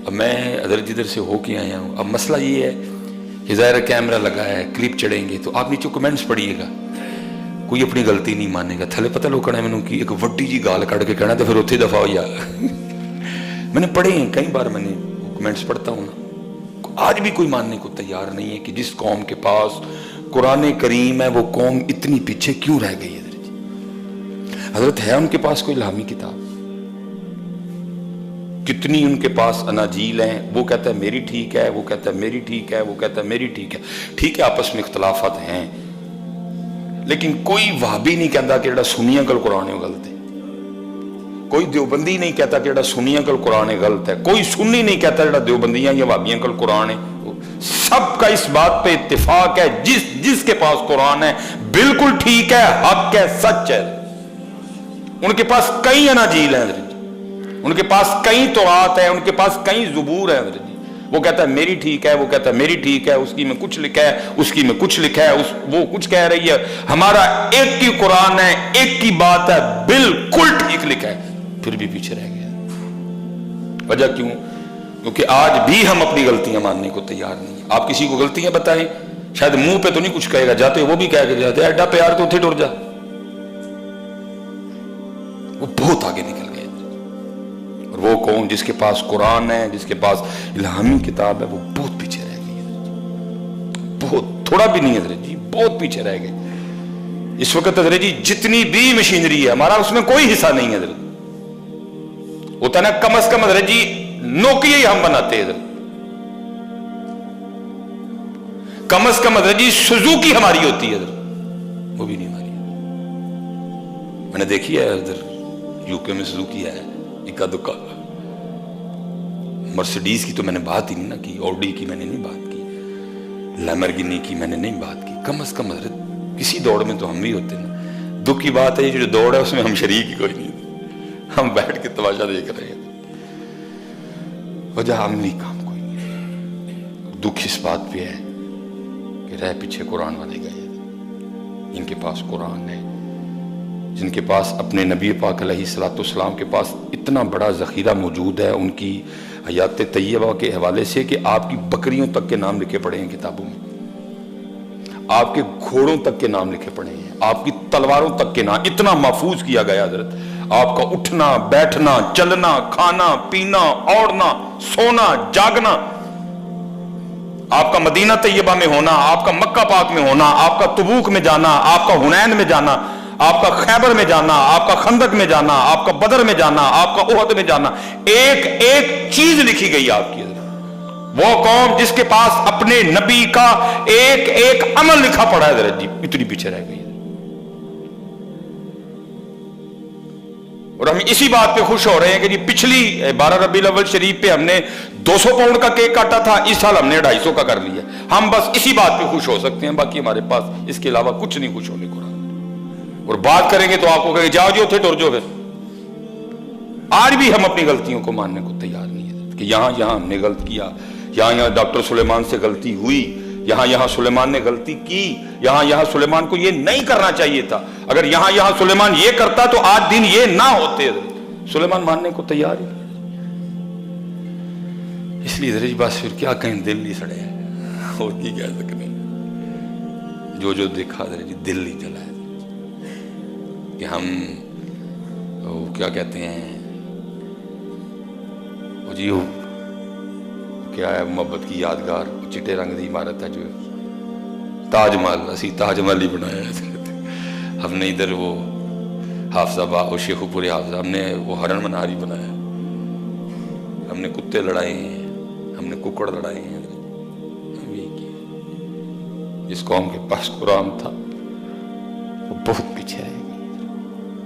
اب میں حضرت جدھر سے ہو کے آیا ہوں، اب مسئلہ یہ ہے کہ ظاہر کیمرہ لگا ہے، کلپ چڑھیں گے تو آپ نیچے کمنٹس پڑھیے گا، کوئی اپنی غلطی نہیں مانے گا، تھلے پتہ لوگ کہنا میں نے ایک وڈی جی گال کٹ کے کہنا تو پھر اتھے دفعہ ہو یا میں نے پڑھے ہیں کئی بار، میں نے کمنٹس پڑھتا ہوں نا، آج بھی کوئی ماننے کو تیار نہیں ہے کہ جس قوم کے پاس قرآن کریم ہے وہ قوم اتنی پیچھے کیوں رہ گئی ہے؟ حضرت ہے ان کے پاس کوئی الہامی کتاب؟ کتنی ان کے پاس اناجیل ہیں، وہ کہتا ہے میری ٹھیک ہے، وہ کہتا ہے میری ٹھیک ہے، وہ کہتا ہے میری ٹھیک ہے، ٹھیک ہے آپس میں اختلافات ہیں، لیکن کوئی وہابی نہیں کہتا کہ جڑا سنیاں کل قرآن ہے غلط ہے، کوئی دیوبندی نہیں کہتا کہ جڑا سنیاں کل قرآن ہے غلط ہے، کوئی سنی نہیں کہتا جڑا دیوبندیاں یا وہابیاں کل قرآن ہے، سب کا اس بات پہ اتفاق ہے جس کے پاس قرآن ہے بالکل ٹھیک ہے، حق ہے، سچ ہے۔ ان کے پاس کئی اناجیل ہیں حضرت، ان کے پاس کئی تورات ہے، ان کے پاس کئی زبور ہے حضرت، وہ کہتا ہے میری ٹھیک ہے، وہ کہتا ہے میری ٹھیک ہے، اس کی میں کچھ لکھا ہے، اس کی میں کچھ لکھا ہے، وہ کچھ کہہ رہی ہے، ہمارا ایک کی قرآن ہے، ایک کی بات ہے، بالکل ٹھیک لکھا ہے، پھر بھی پیچھے رہ گیا۔ وجہ کیوں؟ کیونکہ آج بھی ہم اپنی غلطیاں ماننے کو تیار نہیں ہیں۔ آپ کسی کو غلطیاں بتائیں، شاید منہ پہ تو نہیں کچھ کہے گا، جاتے وہ بھی کہہ کے جاتے ایڈا پیار تو اتھے ٹر جا، وہ بہت آگے نکل گئے۔ اور وہ قوم جس کے پاس قرآن ہے، جس کے پاس الہامی کتاب ہے، وہ بہت پیچھے رہ گئی ہے، بہت، تھوڑا بھی نہیں حضرت جی، بہت پیچھے رہ گئے۔ اس وقت حضرت جی جتنی بھی مشینری ہے ہمارا اس میں کوئی حصہ نہیں ہے حضرت، ہوتا ہے نا کم از کم حضرت جی نوکیا ہی ہم بناتے ہیں حضرت، کم از کم حضرت جی سوزوکی ہماری ہوتی ہے حضرت، وہ بھی نہیں ہماری ہے۔ میں نے دیکھی ہے حضرت یو کے میں سوزوکی ہے اکا دکا، مرسڈیز کی تو میں نے بات ہی نہیں نہ کی، اوڈی کی میں نے نہیں بات کی، لیمرگنی کی میں نے نہیں بات کی، کم از کم حضرت کسی دوڑ میں تو ہم بھی ہوتے ہیں۔ دکھ کی بات ہے یہ جو دوڑ ہے اس میں ہم شریک ہی کوئی نہیں، ہم بیٹھ کے تماشا دیکھ رہے ہیں، وجہ عملی کام کوئی نہیں ہے۔ دکھ اس بات پہ ہے کہ رہ پیچھے قرآن والے گئے، ان کے پاس قرآن ہے، جن کے پاس اپنے نبی پاک علیہ السلام کے پاس اتنا بڑا ذخیرہ موجود ہے ان کی حیات طیبہ کے حوالے سے کہ آپ کی بکریوں تک کے نام لکھے پڑے ہیں کتابوں میں، آپ کے گھوڑوں تک کے نام لکھے پڑے ہیں، آپ کی تلواروں تک کے نام اتنا محفوظ کیا گیا حضرت، آپ کا اٹھنا بیٹھنا چلنا کھانا پینا اوڑھنا سونا جاگنا، آپ کا مدینہ طیبہ میں ہونا، آپ کا مکہ پاک میں ہونا، آپ کا تبوک میں جانا، آپ کا حنین میں جانا، آپ کا خیبر میں جانا، آپ کا خندق میں جانا، آپ کا بدر میں جانا، آپ کا احد میں جانا، ایک ایک چیز لکھی گئی آپ کی۔ وہ قوم جس کے پاس اپنے نبی کا ایک ایک عمل لکھا پڑا ہے حضرت جی، اتنی پیچھے رہ گئی ہے۔ اور ہم اسی بات پہ خوش ہو رہے ہیں کہ جی پچھلی 12 ربیع الاول شریف پہ ہم نے 200 پاؤنڈ کا کیک کاٹا تھا، اس سال ہم نے 250 کا کر لیا، ہم بس اسی بات پہ خوش ہو سکتے ہیں، باقی ہمارے پاس اس کے علاوہ کچھ نہیں خوش ہونے کو رہا۔ اور بات کریں گے تو آپ کو کہیں جاؤ جی اتھے ٹر جو پھر۔ آج بھی ہم اپنی غلطیوں کو ماننے کو تیار نہیں ہے کہ یہاں ہم نے غلط کیا، یہاں ڈاکٹر سلیمان سے غلطی ہوئی، یہاں سلیمان نے غلطی کی، یہاں سلیمان کو یہ نہیں کرنا چاہیے تھا، اگر یہاں سلیمان یہ کرتا تو آج دن یہ نہ ہوتے، سلیمان ماننے کو تیار ہی نہیں۔ اس لیے حضرت بس پھر کیا کہیں، دل نہیں سڑے ہیں اور کی کہہ سکتے ہیں، جو دیکھا حضرت جی دل نہیں جلا ہے کہ ہم وہ کیا کہتے ہیں وہ جی کیا ہے محبت کی یادگار چٹے رنگ دی عمارت ہے جو تاج محل، اسی تاج محل ہی بنایا ہے، ہم نے ادھر وہ حافظہ باغ شیخو پوری حافظہ، ہم نے وہ ہرن مناری بنایا، ہم نے کتے لڑائے ہیں، ہم نے ککڑ لڑائے ہیں، ہم یہ کیا۔ جس قوم کے پاس قرآن تھا وہ بہت پیچھے ہے۔